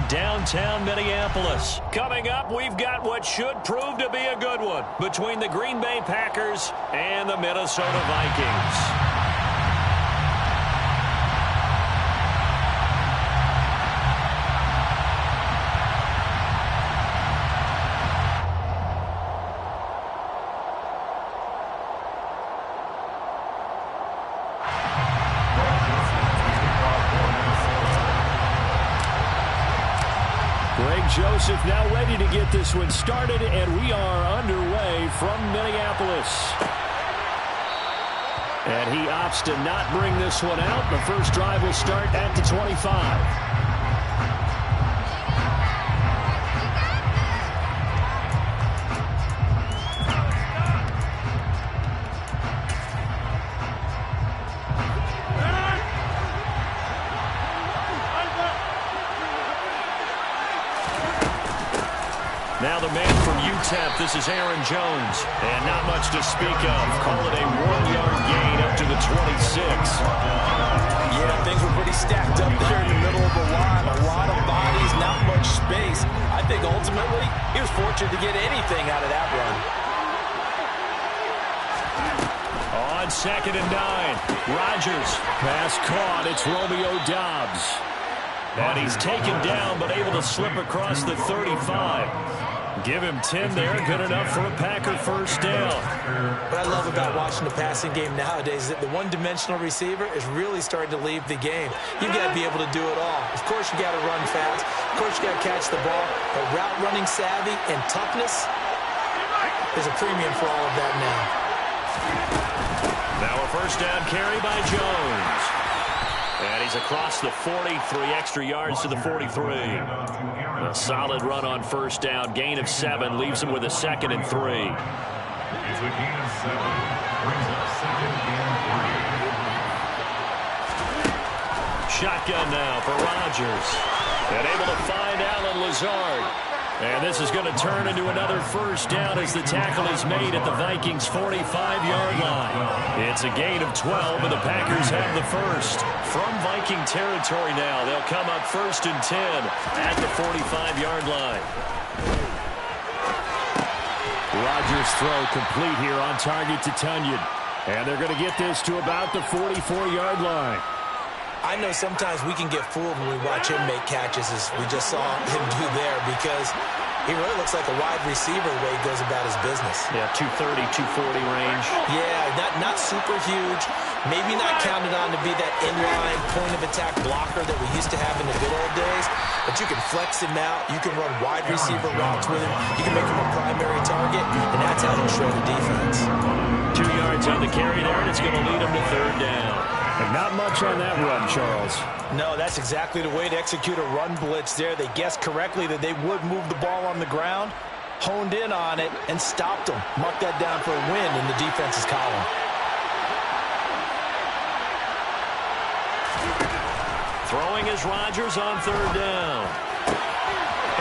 downtown Minneapolis. Coming up, we've got what should prove to be a good one between the Green Bay Packers and the Minnesota Vikings. Joseph now ready to get this one started, and we are underway from Minneapolis. And he opts to not bring this one out. The first drive will start at the 25. Now the man from UTEP, this is Aaron Jones. And not much to speak of. Call it a 1-yard gain up to the 26. Yeah, things were pretty stacked up there in the middle of the line. A lot of bodies, not much space. I think ultimately he was fortunate to get anything out of that run. On 2nd and 9, Rodgers. Pass caught. It's Romeo Doubs. And he's taken down but able to slip across the 35. Give him 10 there. Good enough for a Packer first down. What I love about watching the passing game nowadays is that the one-dimensional receiver is really starting to leave the game. You've got to be able to do it all. Of course, you got to run fast. Of course, you got to catch the ball. But route running savvy and toughness, there's a premium for all of that now. Now a first down carry by Jones. And he's across the 40, 3 extra yards to the 43. A solid run on first down. Gain of 7 leaves him with a 2nd and 3. It's a gain of 7. Brings up 2nd and 3. Shotgun now for Rodgers. And able to find Allen Lazard. And this is going to turn into another first down as the tackle is made at the Vikings' 45-yard line. It's a gain of 12, and the Packers have the first. From Viking territory now, they'll come up 1st and 10 at the 45-yard line. Rodgers' throw complete here on target to Tunyon. And they're going to get this to about the 44-yard line. I know sometimes we can get fooled when we watch him make catches, as we just saw him do there, because he really looks like a wide receiver the way he goes about his business. Yeah, 230, 240 range. Yeah, not super huge. Maybe not counted on to be that inline point-of-attack blocker that we used to have in the good old days, but you can flex him out. You can run wide receiver routes with him. You can make him a primary target, and that's how he'll show the defense. 2 yards on the carry there, and it's going to lead him to 3rd down. And not much on that run, Charles. No, that's exactly the way to execute a run blitz there. They guessed correctly that they would move the ball on the ground, honed in on it, and stopped them. Marked that down for a win in the defense's column. Throwing is Rodgers on 3rd down.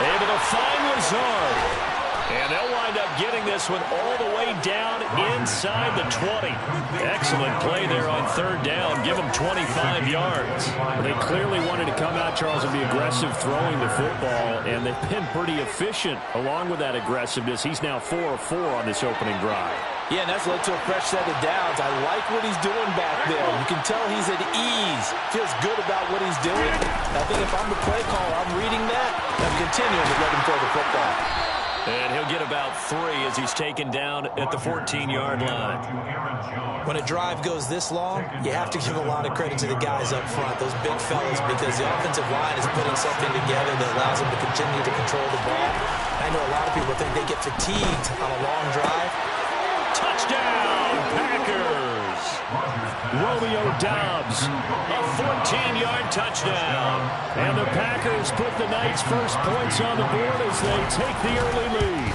Able to find Lazard. And they'll wind up getting this one all the way down inside the 20. Excellent play there on 3rd down. Give them 25 yards. Well, they clearly wanted to come out, Charles, and be aggressive throwing the football, and they've been pretty efficient along with that aggressiveness. He's now 4 of 4 on this opening drive. Yeah, and that's led to a fresh set of downs. I like what he's doing back there. You can tell he's at ease. Feels good about what he's doing. I think if I'm the play caller, I'm reading that. I'm continuing to let him throw the football. And he'll get about 3 as he's taken down at the 14-yard line. When a drive goes this long, you have to give a lot of credit to the guys up front, those big fellas, because the offensive line is putting something together that allows them to continue to control the ball. I know a lot of people think they get fatigued on a long drive. Touchdown, Packers! Romeo Doubs, a 14-yard touchdown. And the Packers put the Knights' first points on the board as they take the early lead.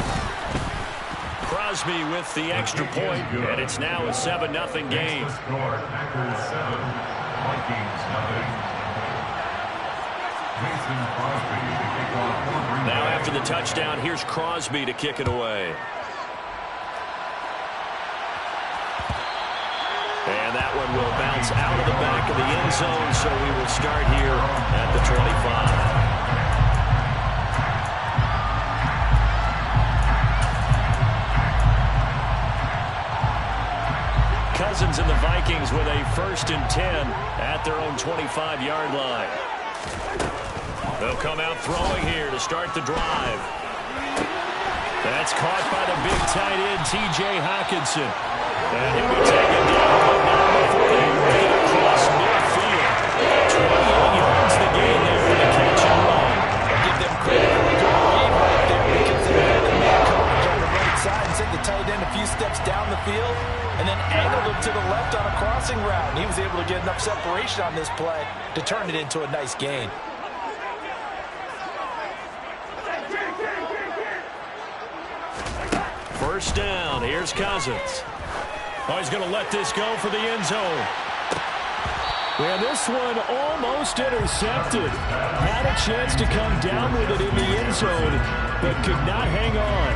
Crosby with the extra point, and it's now a 7-0 game. Packers 7, Vikings 0. Now after the touchdown, here's Crosby to kick it away. And that one will bounce out of the back of the end zone, so we will start here at the 25. Cousins and the Vikings with a 1st and 10 at their own 25-yard line. They'll come out throwing here to start the drive. That's caught by the big tight end, T.J. Hockenson. And he'll be taken down, but not before they make it across midfield. 28 yards the gain there for the catch and run. I'll give them credit for a good read right there because they had the man coverage on the right side and sent the tight end a few steps down the field and then angled him to the left on a crossing route. And he was able to get enough separation on this play to turn it into a nice gain. First down. Here's Cousins. Oh, he's going to let this go for the end zone. And this one almost intercepted. Had a chance to come down with it in the end zone, but could not hang on.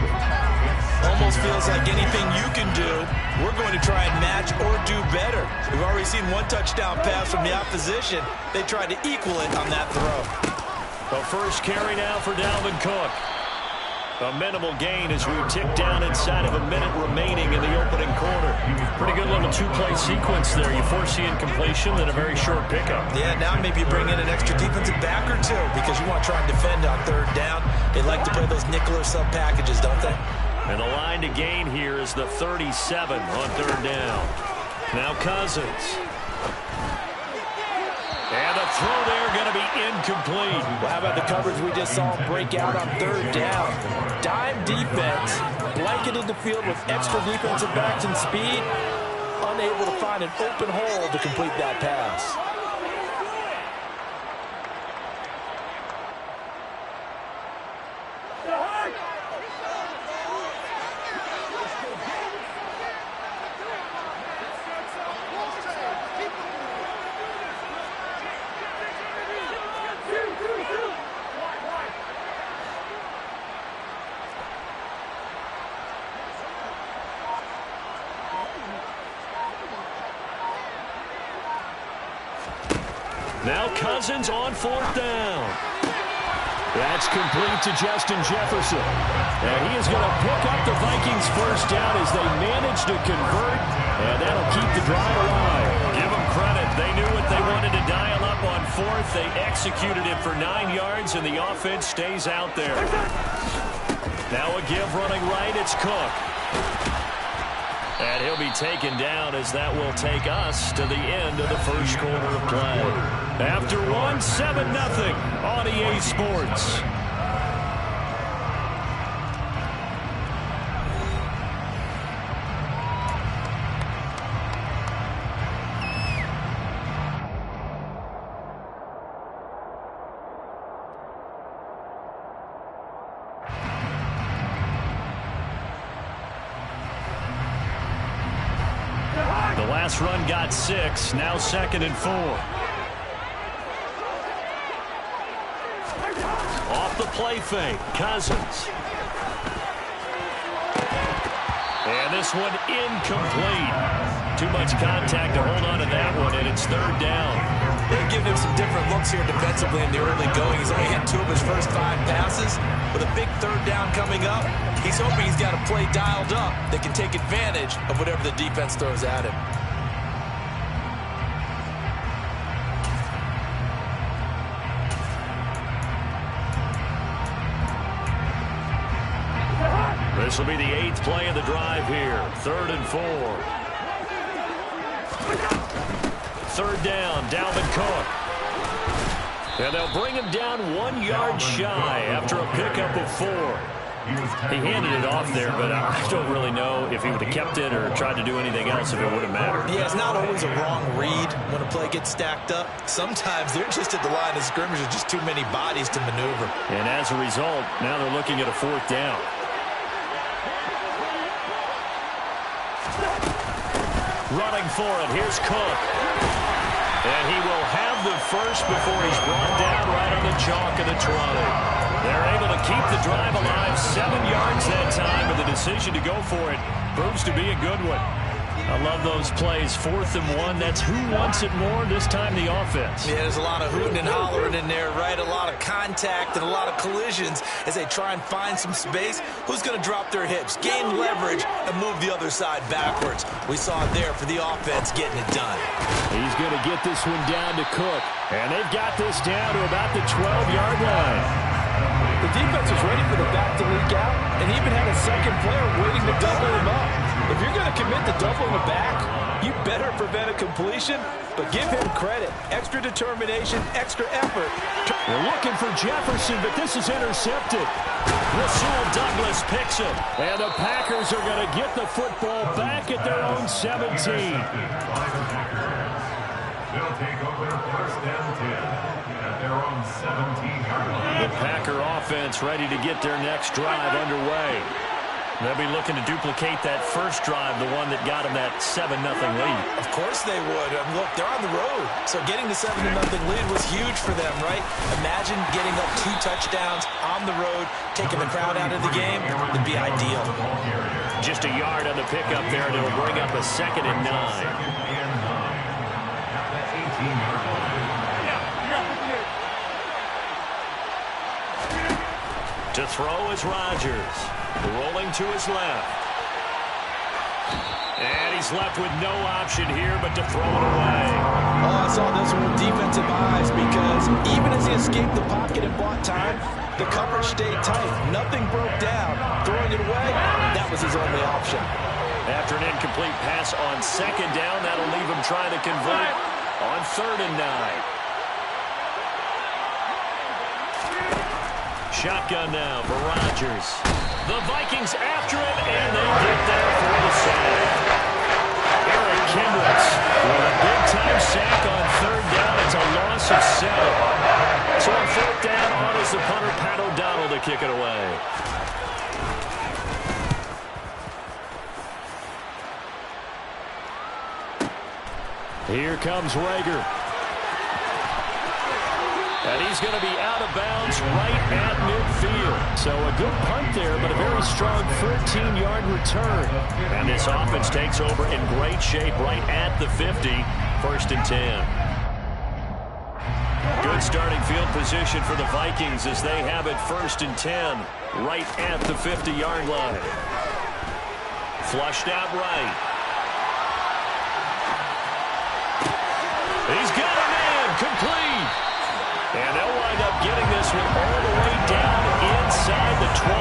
Almost feels like anything you can do, we're going to try and match or do better. We've already seen one touchdown pass from the opposition. They tried to equal it on that throw. The first carry now for Dalvin Cook. A minimal gain as we tick down inside of a minute remaining in the opening quarter. Pretty good little two-play sequence there. You force the incompletion, then a very short pickup. Yeah, now maybe you bring in an extra defensive back or two because you want to try and defend on 3rd down. They like to play those nickel or sub packages, don't they? And the line to gain here is the 37 on 3rd down. Now Cousins. And the throw there going to be incomplete. Well, how about the coverage we just saw break out on 3rd down? Dime defense, blanketed the field with extra defensive backs and speed, unable to find an open hole to complete that pass. Now Cousins on 4th down. That's complete to Justin Jefferson. And he is going to pick up the Vikings' 1st down as they manage to convert, and that'll keep the drive alive. Give them credit. They knew what they wanted to dial up on 4th. They executed it for 9 yards, and the offense stays out there. Now a give running right. It's Cook. And he'll be taken down as that will take us to the end of the first quarter of play. After one, 7-0 on EA Sports. The last run got 6, now 2nd and 4. Off the play fake, Cousins. And this one incomplete. Too much contact to hold on to that one, and it's 3rd down. They're giving him some different looks here defensively in the early going. He's only hit 2 of his first 5 passes. With a big 3rd down coming up, he's hoping he's got a play dialed up that can take advantage of whatever the defense throws at him. This will be the 8th play of the drive here. 3rd and 4. 3rd down, Dalvin Cook. And they'll bring him down 1 yard shy after a pickup of 4. He handed it off there, but I don't really know if he would have kept it or tried to do anything else if it would have mattered. Yeah, it's not always a wrong read when a play gets stacked up. Sometimes they're just at the line of scrimmage with just too many bodies to maneuver. And as a result, now they're looking at a 4th down. Running for it, here's Cook. And he will have the first before he's brought down right on the chalk of the 20. They're able to keep the drive alive, 7 yards that time, but the decision to go for it proves to be a good one. I love those plays. 4th and 1. That's who wants it more, this time the offense. Yeah, there's a lot of hooting and hollering in there, right? A lot of contact and a lot of collisions as they try and find some space. Who's going to drop their hips, gain leverage, and move the other side backwards? We saw it there for the offense getting it done. He's going to get this one down to Cook. And they've got this down to about the 12-yard line. The defense was ready for the back to leak out and even had a second player waiting to double him up. If you're going to commit to doubling the back, you better prevent a completion, but give him credit. Extra determination, extra effort. They're looking for Jefferson, but this is intercepted. Rasul Douglas picks him. And the Packers are going to get the football back at their own 17. They'll take over first and 10 at their own 17-yard line. The Packer offense ready to get their next drive underway. They'll be looking to duplicate that first drive, the one that got them that 7-0 lead. Of course they would. Look, they're on the road, so getting the 7-0 lead was huge for them, right? Imagine getting up 2 touchdowns on the road, taking the crowd out of the game. It'd be ideal. Just a yard on the pickup there, and it'll bring up a 2nd and 9. To throw is Rodgers. Rolling to his left. And he's left with no option here but to throw it away. Oh, I saw this one with defensive eyes because even as he escaped the pocket and bought time, the coverage stayed tight. Nothing broke down. Throwing it away, that was his only option. After an incomplete pass on 2nd down, that'll leave him trying to convert on 3rd and 9. Shotgun now for Rodgers. The Vikings after him, and they get there for the sack. Eric Kendricks with a big-time sack on 3rd down. It's a loss of 7. So on 4th down, on is the punter, Pat O'Donnell, to kick it away. Here comes Rager. And he's going to be out of bounds right at midfield. So a good punt there, but a very strong 14-yard return. And this offense takes over in great shape right at the 50. 1st and 10. Good starting field position for the Vikings as they have it 1st and 10 right at the 50-yard line. Flushed out right. He's got a man complete. And they'll wind up getting this one all the way down inside the 20.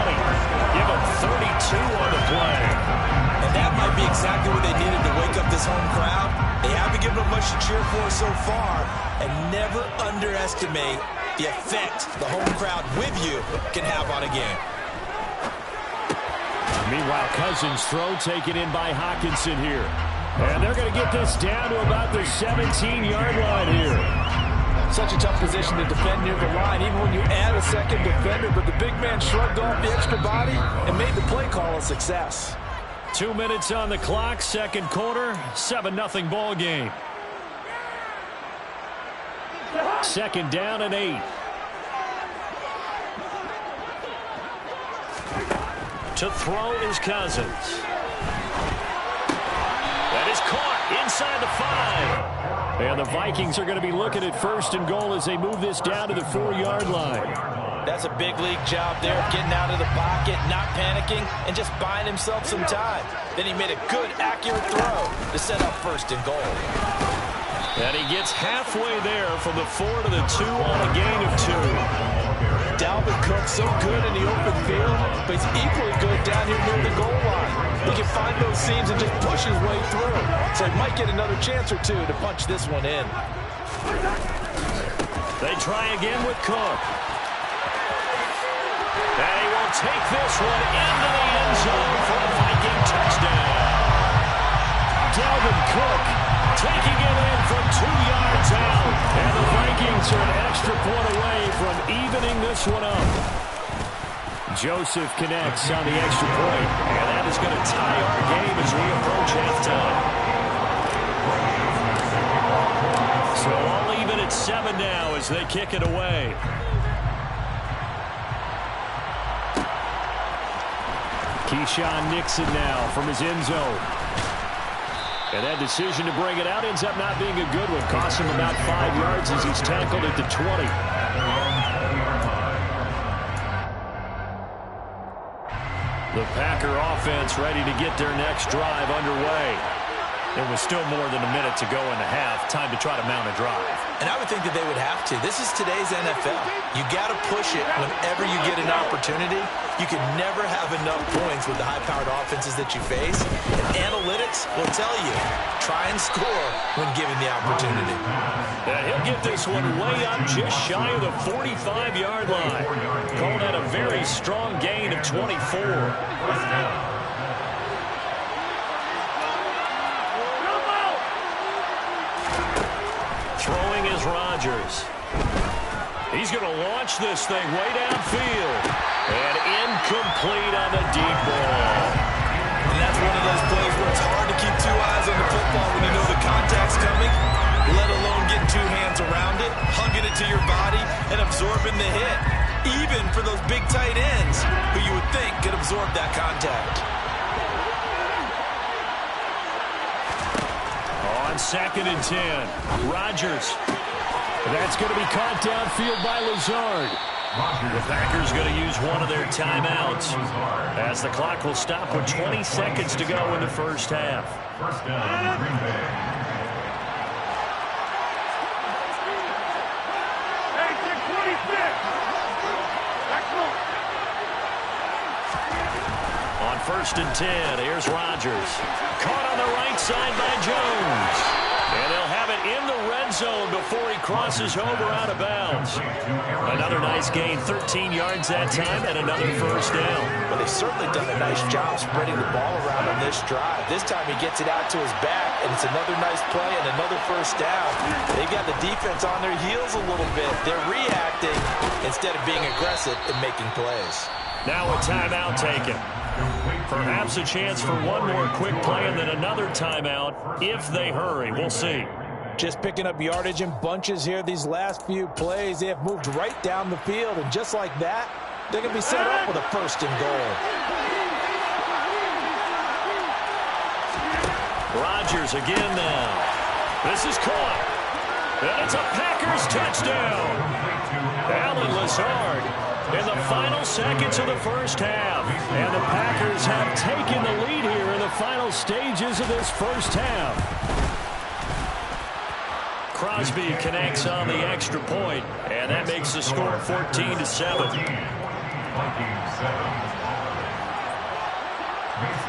Give them 32 on the play. And that might be exactly what they needed to wake up this home crowd. They haven't given them much to cheer for so far. And never underestimate the effect the home crowd with you can have on a game. Meanwhile, Cousins' throw taken in by Hawkinson here. And they're going to get this down to about the 17-yard line here. Such a tough position to defend near the line, even when you add a second defender. But the big man shrugged off the extra body and made the play call a success. 2 minutes on the clock, 2nd quarter, 7-0 ball game. 2nd down and 8. To throw is Cousins. That is caught inside the 5. And the Vikings are going to be looking at 1st and goal as they move this down to the 4-yard line. That's a big league job there of getting out of the pocket, not panicking, and just buying himself some time. Then he made a good, accurate throw to set up 1st and goal. And he gets halfway there from the 4 to the 2 on a gain of 2. Dalvin Cook so good in the open field, but he's equally good down here near the goal line. He can find those seams and just push his way through. So he might get another chance or 2 to punch this one in. They try again with Cook. And he will take this one into the end zone for a Viking touchdown. Dalvin Cook taking it in from 2 yards out. And the Vikings are an extra point away from evening this one up. Joseph connects on the extra point. And that is going to tie our game as we approach halftime. So all even at 7 now as they kick it away. Keyshawn Nixon now from his end zone. And that decision to bring it out ends up not being a good one. Costs him about 5 yards as he's tackled at the 20. The Packer offense ready to get their next drive underway. It was still more than a minute to go in the half. Time to try to mount a drive. And I would think that they would have to. This is today's NFL. You got to push it whenever you get an opportunity. You can never have enough points with the high-powered offenses that you face. And analytics will tell you, try and score when given the opportunity. And he'll get this one way up just shy of the 45-yard line. Call that a very strong gain of 24. Throwing is Rodgers. He's going to launch this thing way downfield. And incomplete on the deep ball. And that's one of those plays where it's hard to keep 2 eyes on the football when you know the contact's coming, let alone getting 2 hands around it, hugging it to your body, and absorbing the hit. Even for those big tight ends who you would think could absorb that contact. On 2nd and 10, Rodgers. That's going to be caught downfield by Lazard. The Packers going to use one of their timeouts as the clock will stop with 20 seconds to go in the first half. First down, Green Bay. On 1st and 10, here's Rodgers. Caught on the right side by Jones. And they'll have it in the red zone before he crosses over out of bounds. Another nice gain, 13 yards that time, and another first down. Well, they've certainly done a nice job spreading the ball around on this drive. This time he gets it out to his back, and it's another nice play and another first down. They've got the defense on their heels a little bit. They're reacting instead of being aggressive and making plays. Now a timeout taken. Perhaps a chance for one more quick play and then another timeout if they hurry. We'll see. Just picking up yardage in bunches here. These last few plays, they have moved right down the field. And just like that, they're going to be set up with a 1st and goal. Rodgers again now. This is caught. And it's a Packers touchdown. Alan Lazard in the final seconds of the first half. And the Packers have taken the lead here in the final stages of this first half. Crosby connects on the extra point, and that makes the score 14-7.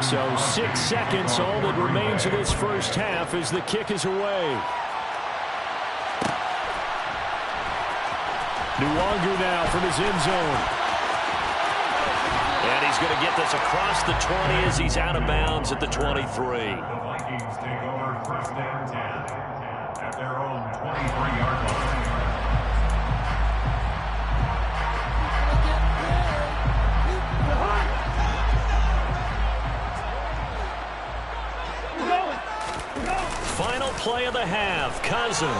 So 6 seconds, all that remains of this first half as the kick is away. Nuwangu now from his end zone. And he's going to get this across the 20 as he's out of bounds at the 23. The Vikings take over 1st and 10 at their own 23-yard line. Final play of the half, Cousins.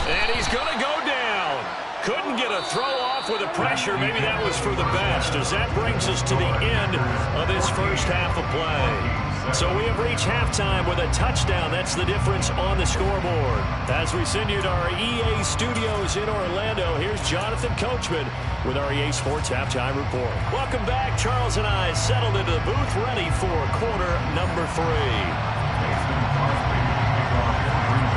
And he's going to go down. Couldn't get a throw off with the pressure. Maybe that was for the best, as that brings us to the end of this first half of play. So we have reached halftime with a touchdown. That's the difference on the scoreboard. As we send you to our EA studios in Orlando, here's Jonathan Coachman with our EA Sports Halftime Report. Welcome back. Charles and I settled into the booth, ready for quarter number 3.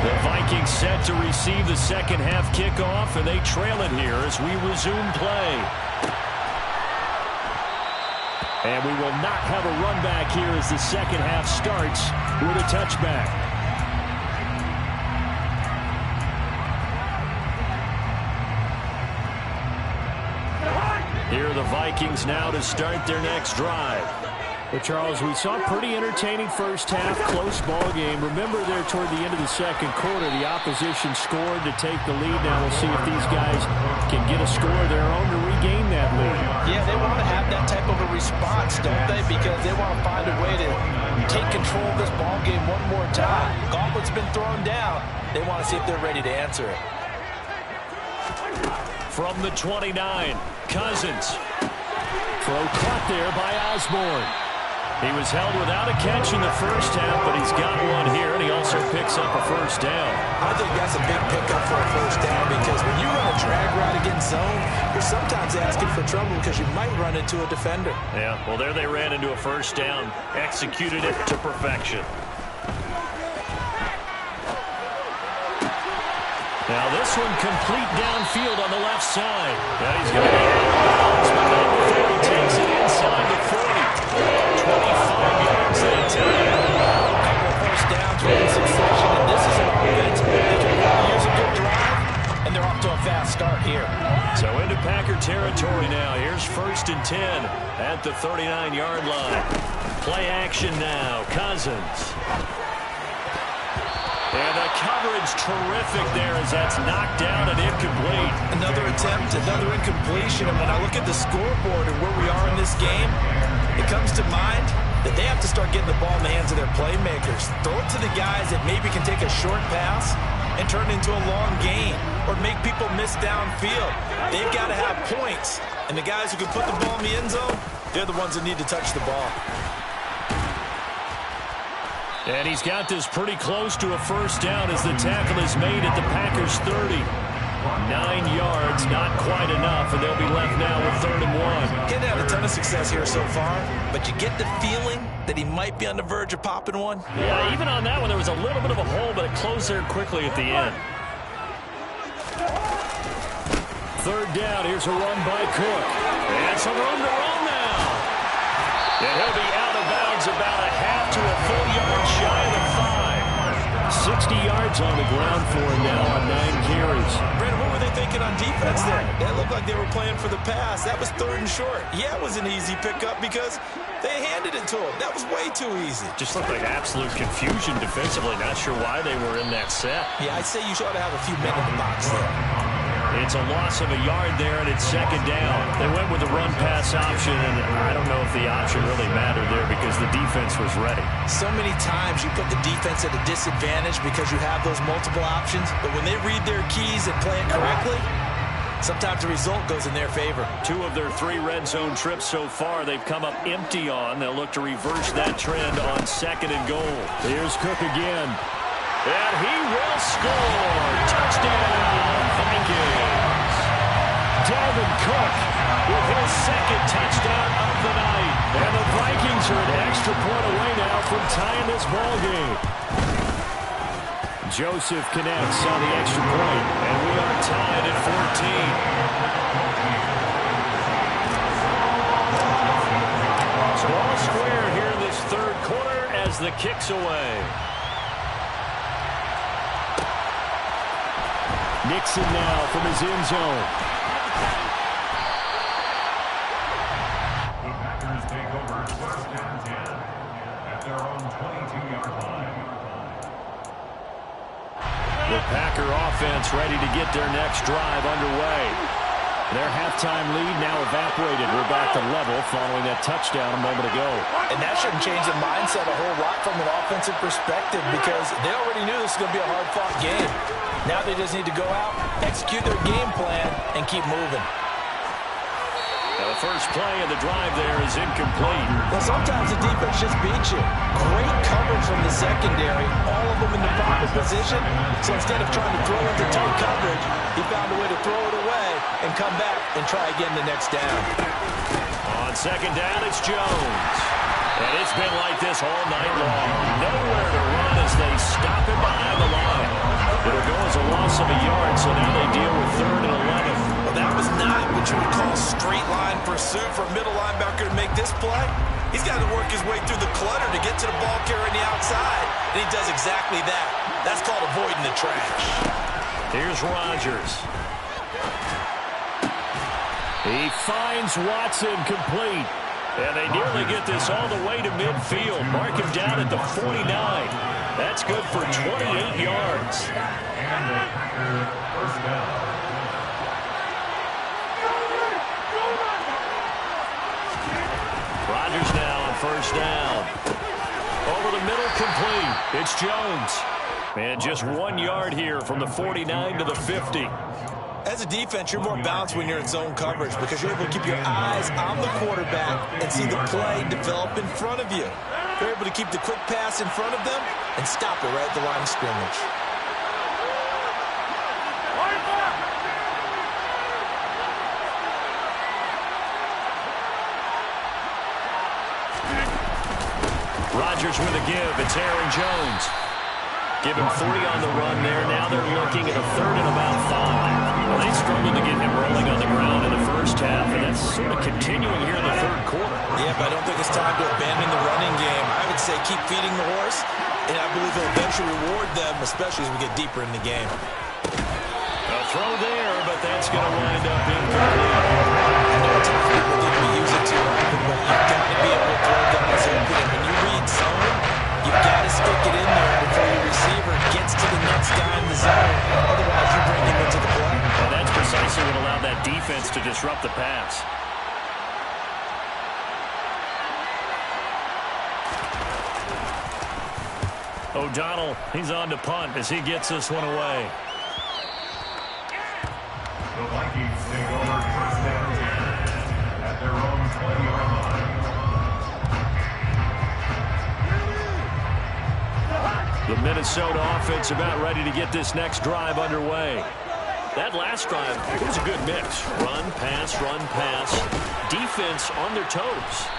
The Vikings set to receive the second half kickoff, and they trail it here as we resume play. And we will not have a run back here as the second half starts with a touchback. Here are the Vikings now to start their next drive. Well, Charles, we saw a pretty entertaining first half, close ball game. Remember there toward the end of the second quarter, the opposition scored to take the lead. Now we'll see if these guys can get a score of their own to regain that lead. Yeah, they want to have that type of a response, don't they? Because they want to find a way to take control of this ball game one more time. Gauntlet's been thrown down. They want to see if they're ready to answer it. From the 29, Cousins. Throw caught there by Osborne. He was held without a catch in the first half, but he's got one here, and he also picks up a first down. I think that's a big pickup for a first down because when you run a drag route against zone, you're sometimes asking for trouble because you might run into a defender. Yeah, well, there they ran into a first down, executed it to perfection. Now this one complete downfield on the left side. Yeah, he's going to be out of bounds, but not before he takes it inside the 40. 25 yards they take. A couple of first downs with some friction, and this is an offense that can really use a good drive, and they're off to a fast start here. So into Packer territory now. Here's 1st and 10 at the 39-yard line. Play action now. Cousins. And the coverage terrific there as that's knocked down and incomplete. Another attempt, another incompletion. And when I look at the scoreboard and where we are in this game, it comes to mind that they have to start getting the ball in the hands of their playmakers. Throw it to the guys that maybe can take a short pass and turn it into a long gain or make people miss downfield. They've got to have points. And the guys who can put the ball in the end zone, they're the ones that need to touch the ball. And he's got this pretty close to a first down as the tackle is made at the Packers' 30. 9 yards, not quite enough, and they'll be left now with 3rd and 1. Getting had a ton of success here so far, but you get the feeling that he might be on the verge of popping one. Yeah, even on that one, there was a little bit of a hole, but it closed there quickly at the end. 3rd down, here's a run by Cook. And some room to run now. And he'll be out of bounds about a half to a full yard shy of the 5. 60 yards on the ground for him now on 9 carries. Brandon, what were they thinking on defense there? That looked like they were playing for the pass. That was 3rd and short. Yeah, it was an easy pickup because they handed it to him. That was way too easy. Just looked like absolute confusion defensively. Not sure why they were in that set. Yeah, I'd say you ought to have a few men in the box there. It's a loss of a yard there, and it's 2nd down. They went with the run-pass option, and I don't know if the option really mattered there because the defense was ready. So many times you put the defense at a disadvantage because you have those multiple options, but when they read their keys and play it correctly, sometimes the result goes in their favor. 2 of their 3 red zone trips so far they've come up empty on. They'll look to reverse that trend on 2nd and goal. Here's Cook again. And he will score. Touchdown, Vikings. Dalvin Cook With his 2nd touchdown of the night. And the Vikings are an extra point away now from tying this ball game. Joseph connects on the extra point. And we are tied at 14. So all square here in this 3rd quarter as the kick's away. Nixon now from his end zone. The Packers take over 1st and 10 at their own 22-yard line. The Packer offense ready to get their next drive underway. Their halftime lead now evaporated. We're back to level following that touchdown a moment ago. And that shouldn't change the mindset a whole lot from an offensive perspective because they already knew this was going to be a hard-fought game. Now they just need to go out, execute their game plan, and keep moving. Now the first play of the drive there is incomplete. Well, sometimes the defense just beats you. Great coverage from the secondary, all of them in the proper position. So instead of trying to throw into tight coverage, he found a way to throw it away and come back and try again the next down. On 2nd down, it's Jones. And it's been like this all night long. Nowhere to run as they stop him behind the line. It'll go as a loss of a yard, so now they deal with 3rd and 11. Well, that was not what you would call straight line pursuit for a middle linebacker to make this play. He's got to work his way through the clutter to get to the ball carrier on the outside, and he does exactly that. That's called avoiding the trash. Here's Rodgers. He finds Watson complete. And they nearly get this all the way to midfield. Mark him down at the 49. That's good for 28 yards. And the Packer 1st down. Rodgers now on 1st down. Over the middle, complete. It's Jones. And just 1 yard here from the 49 to the 50. As a defense, you're more balanced when you're in zone coverage because you're able to keep your eyes on the quarterback and see the play develop in front of you. You're able to keep the quick pass in front of them and stop it right at the line of scrimmage. Rodgers with a give. It's Aaron Jones. Give him 3 on the run there. Now they're looking at a 3rd and about 5. Well, they struggled to get him rolling on the ground in the first half, and that's sort of continuing here in the 3rd quarter. Yeah, but I don't think it's time to abandon the running game. I would say keep feeding the horse, and I believe he'll eventually reward them, especially as we get deeper in the game. A throw there, but that's going to wind up incomplete. I know it's tough people think we use it too often, but you've got to be able to throw guys open. And when you read zone, you've got to stick it in there before your receiver gets to the next guy in the zone. Otherwise, you bring him into the play. Well, that's precisely what allowed that defense to disrupt the pass. O'Donnell, he's on to punt as he gets this one away. The Vikings take over first down at their own 20-yard line. The Minnesota offense about ready to get this next drive underway. That last drive, it was a good mix. Run, pass, defense on their toes.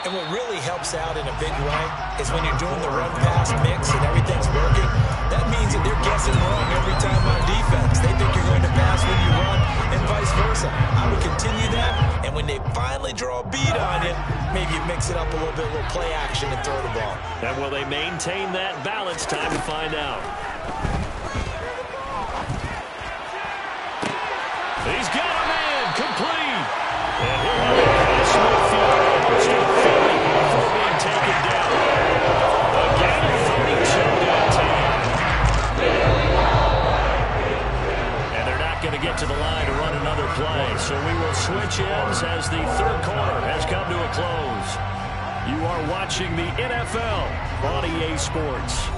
And what really helps out in a big way is when you're doing the run-pass mix and everything's working, that means that they're guessing wrong every time on defense. They think you're going to pass when you run and vice versa. I would continue that, and when they finally draw a beat on you, maybe you mix it up a little bit, a little play action and throw the ball. And will they maintain that balance? Time to find out. He's got a man complete. And he'll have it past midfield. Still Philly before being taken down. A gain of 32 downtown. And they're not going to get to the line to run another play. So we will switch ends as the 3rd quarter has come to a close. You are watching the NFL on EA Sports.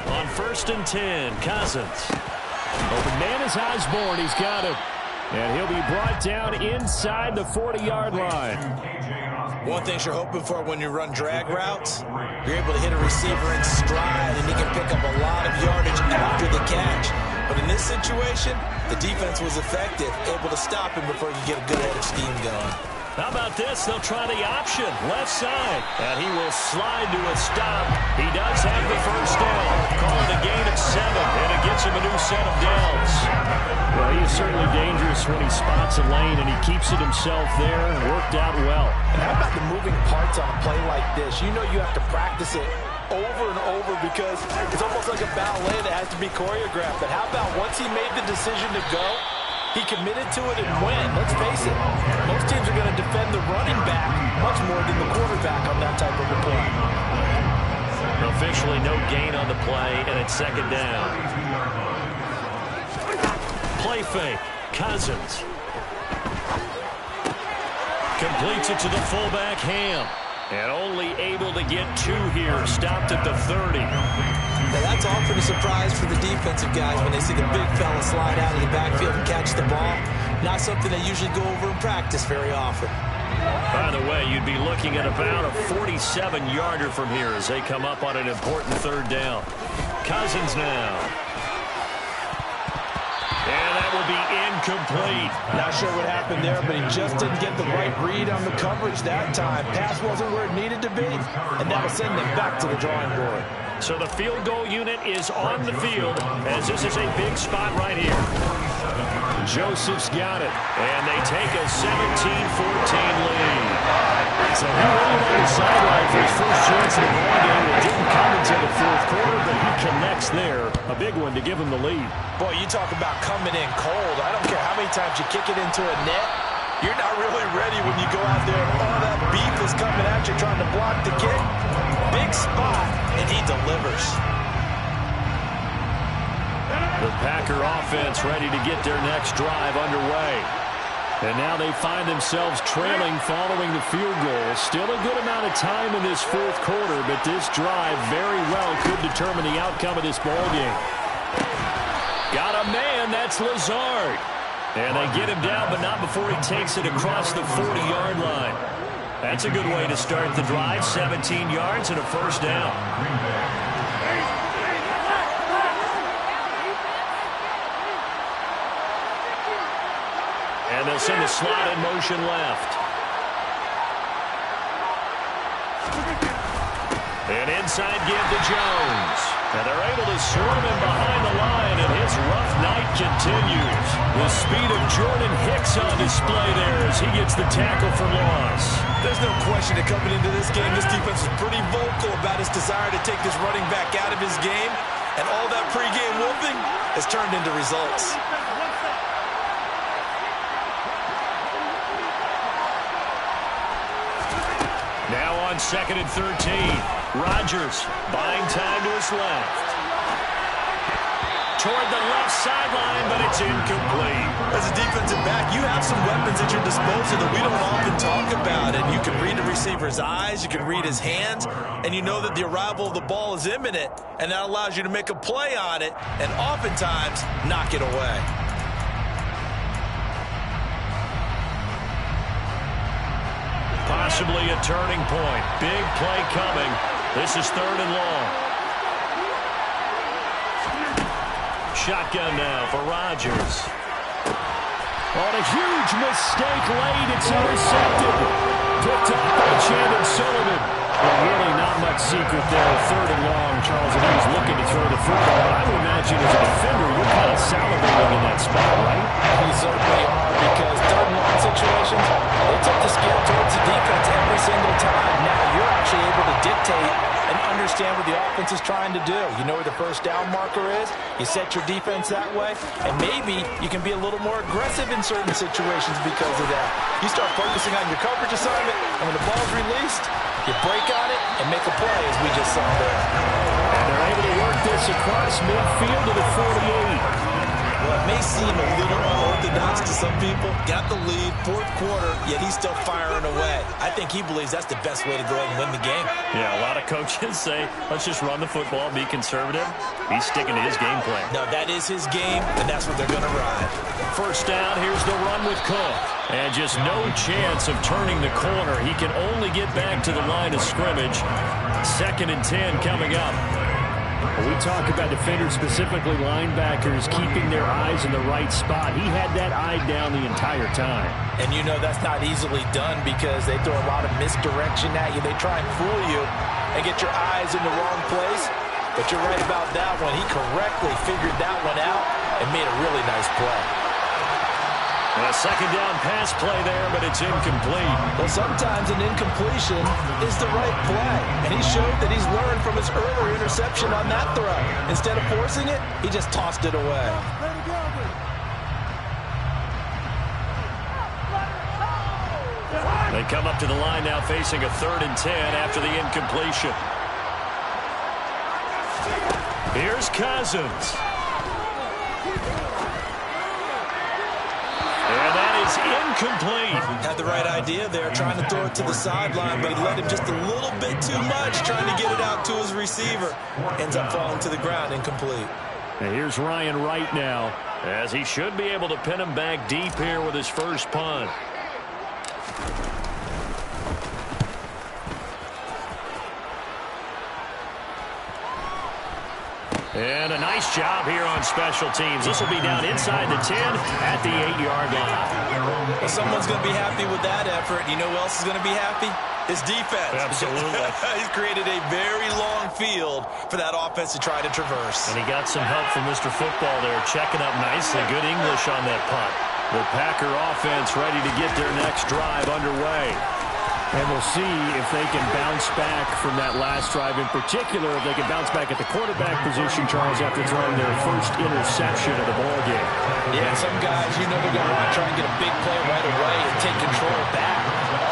On 1st and 10, Cousins. Well, the man is Osborne. He's got him. And he'll be brought down inside the 40-yard line. One thing you're hoping for when you run drag routes, you're able to hit a receiver in stride, and he can pick up a lot of yardage after the catch. But in this situation, the defense was effective, able to stop him before you get a good head of steam going. How about this? They'll try the option, left side. And he will slide to a stop. He does have the first down. Call it a gain of 7, and it gets him a new set of downs. Well, he is certainly dangerous when he spots a lane, and he keeps it himself there and worked out well. And how about the moving parts on a play like this? You know you have to practice it over and over because it's almost like a ballet that has to be choreographed. But how about once he made the decision to go, he committed to it and went. Let's face it, most teams are going to defend the running back much more than the quarterback on that type of a play. Officially no gain on the play, and it's 2nd down. Play fake, Cousins. Completes it to the fullback, Ham. And only able to get 2 here, stopped at the 30. Now that's often a surprise for the defensive guys when they see the big fella slide out of the backfield and catch the ball. Not something they usually go over in practice very often. By the way, you'd be looking at about a 47-yarder from here as they come up on an important 3rd down. Cousins now. And that will be incomplete. Not sure what happened there, but he just didn't get the right read on the coverage that time. Pass wasn't where it needed to be, and that'll send them back to the drawing board. So the field goal unit is on the field as this is a big spot right here. Joseph's got it. And they take a 17-14 lead. So he waited on the sideline for his first chance in the ball game. It didn't come until the 4th quarter, but he connects there. A big one to give him the lead. Boy, you talk about coming in cold. I don't care how many times you kick it into a net. You're not really ready when you go out there and all that beef is coming at you trying to block the kick. Big spot, and he delivers. The Packer offense ready to get their next drive underway. And now they find themselves trailing following the field goal. Still a good amount of time in this fourth quarter, but this drive very well could determine the outcome of this ball game. Got a man, that's Lazard. And they get him down, but not before he takes it across the 40-yard line. That's a good way to start the drive. 17 yards and a first down. And they'll send the slot in motion left. An inside give to Jones. And they're able to swarm him behind the line, and his rough night continues. The speed of Jordan Hicks on display there as he gets the tackle for loss. There's no question that coming into this game, this defense was pretty vocal about its desire to take this running back out of his game, and all that pregame wolfing has turned into results. Now on 2nd and 13. Rodgers buying time to his left. Toward the left sideline, but it's incomplete. As a defensive back, you have some weapons at your disposal that we don't often talk about. And you can read the receiver's eyes, you can read his hands, and you know that the arrival of the ball is imminent, and that allows you to make a play on it and oftentimes knock it away. Possibly a turning point. Big play coming. This is 3rd and long. Shotgun now for Rodgers. On a huge mistake late, it's intercepted. Picked up by Chandon Sullivan. Well, really not much secret there. 3rd and long, Charles, and he was looking to throw the football. I would imagine as a defender, you're kind of salivating in that spot, right? You certainly are, because 3rd and long situations, they tip the scale towards the defense every single time. Now you're actually able to dictate and understand what the offense is trying to do. You know where the first down marker is. You set your defense that way, and maybe you can be a little more aggressive in certain situations because of that. You start focusing on your coverage assignment, and when the ball's released, you break on it and make a play, as we just saw there. And they're able to work this across midfield to the 48. Well, it may seem a little unorthodox to some people. Got the lead, 4th quarter, yet he's still firing away. I think he believes that's the best way to go ahead and win the game. Yeah, a lot of coaches say, let's just run the football, be conservative. He's sticking to his game plan. No, that is his game, and that's what they're going to ride. First down, here's the run with Cook. And just no chance of turning the corner. He can only get back to the line of scrimmage. 2nd and 10 coming up. We talk about defenders, specifically linebackers, keeping their eyes in the right spot. He had that eye down the entire time. And you know that's not easily done because they throw a lot of misdirection at you. They try and fool you and get your eyes in the wrong place. But you're right about that one. He correctly figured that one out and made a really nice play. A 2nd down pass play there, but it's incomplete. Well, sometimes an incompletion is the right play. And he showed that he's learned from his earlier interception on that throw. Instead of forcing it, he just tossed it away. They come up to the line now facing a 3rd and 10 after the incompletion. Here's Cousins. And that is incomplete. Had the right idea there, trying to throw it to the sideline, but he let him just a little bit too much, trying to get it out to his receiver. Ends up falling to the ground, incomplete. And here's Ryan Wright now, as he should be able to pin him back deep here with his first punt. And a nice job here on special teams. This will be down inside the 10 at the 8-yard line. Well, someone's going to be happy with that effort. You know who else is going to be happy? His defense. Absolutely. He's created a very long field for that offense to try to traverse. And he got some help from Mr. Football there, checking up nicely. Good English on that punt. The Packer offense ready to get their next drive underway. And we'll see if they can bounce back from that last drive, in particular, if they can bounce back at the quarterback position, Charles, after throwing their first interception of the ball game. Yeah, some guys, you know, they're going to want to try and get a big play right away and take control back.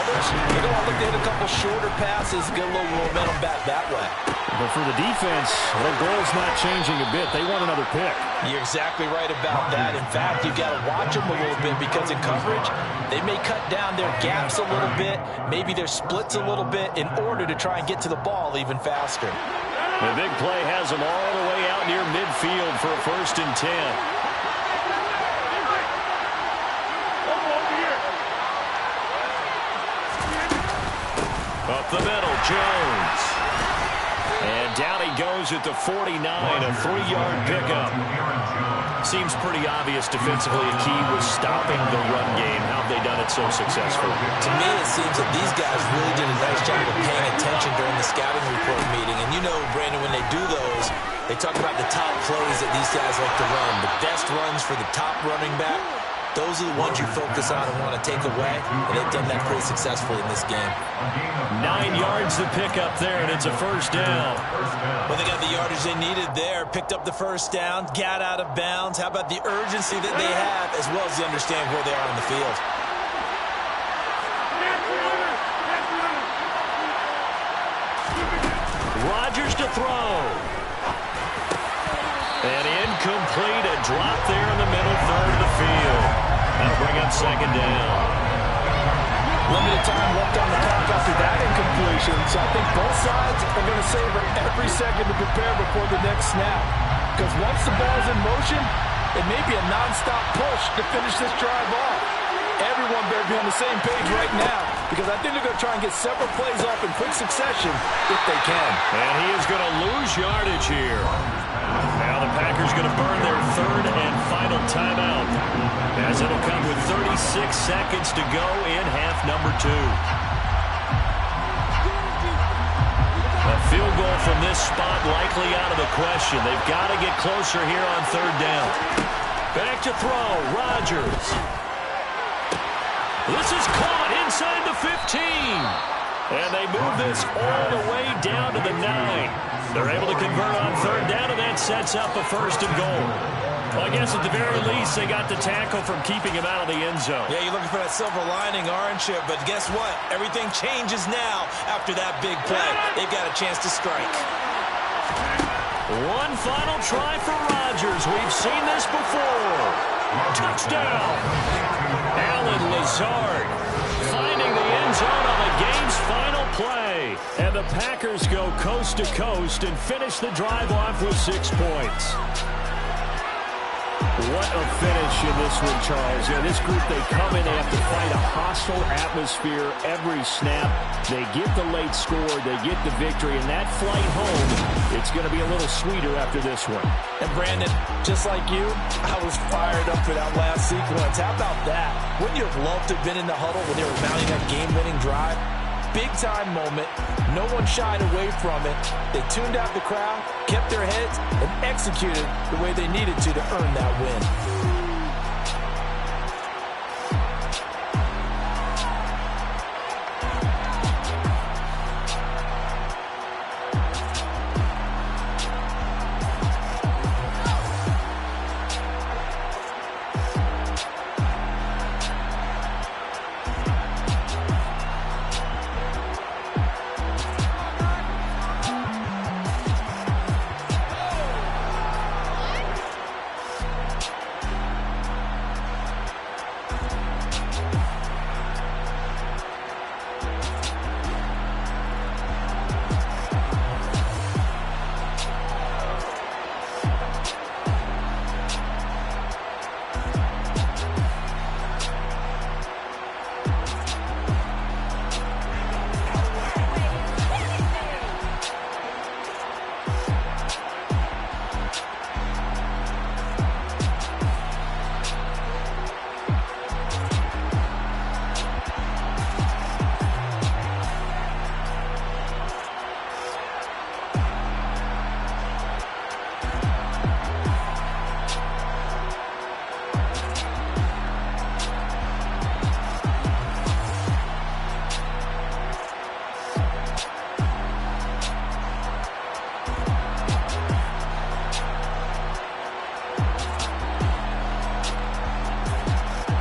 Others, they're going to look to hit a couple shorter passes, get a little momentum back that way. But for the defense, their goal's not changing a bit. They want another pick. You're exactly right about that. In fact, you've got to watch them a little bit because in coverage, they may cut down their gaps a little bit, maybe their splits a little bit in order to try and get to the ball even faster. The big play has them all the way out near midfield for a 1st and 10. Up the middle, Jones. And down he goes at the 49, a 3-yard pickup. Seems pretty obvious defensively a key was stopping the run game. How have they done it so successfully? To me, it seems that these guys really did a nice job of paying attention during the scouting report meeting. And you know, Brandon, when they do those, they talk about the top plays that these guys like to run, the best runs for the top running back. Those are the ones you focus on and want to take away, and they've done that pretty successfully in this game. 9 yards to pick up there, and it's a 1st down. Well, they got the yardage they needed there, picked up the 1st down, got out of bounds. How about the urgency that they have, as well as they understand where they are on the field? Rodgers to throw. And incomplete, a drop there in the middle third of the field. That'll bring up 2nd down. Limited time left on the clock after that incompletion, so I think both sides are going to savor every second to prepare before the next snap. Because once the ball's in motion, it may be a non-stop push to finish this drive off. Everyone better be on the same page right now, because I think they're going to try and get several plays off in quick succession if they can. And he is going to lose yardage here. Now the Packers going to burn their 3rd and final timeout, as it'll come with 36 seconds to go in half number 2. A field goal from this spot likely out of the question. They've got to get closer here on 3rd down. Back to throw, Rodgers. This is caught inside the 15. And they move this all the way down to the 9. They're able to convert on 3rd down, and that sets up a 1st and goal. Well, I guess at the very least, they got the tackle from keeping him out of the end zone. Yeah, you're looking for that silver lining, aren't you? But guess what? Everything changes now after that big play. They've got a chance to strike. One final try for Rodgers. We've seen this before. Touchdown. Allen Lazard finding the end zone on the game's final play. And the Packers go coast to coast and finish the drive off with 6 points. What a finish in this one, Charles. Yeah, this group, they come in, they have to fight a hostile atmosphere every snap. They get the late score, they get the victory, and that flight home, it's going to be a little sweeter after this one. And Brandon, just like you, I was fired up for that last sequence. How about that? Wouldn't you have loved to have been in the huddle when they were mounting that game-winning drive? Big-time moment. No one shied away from it. They tuned out the crowd, kept their heads, and executed the way they needed to earn that win.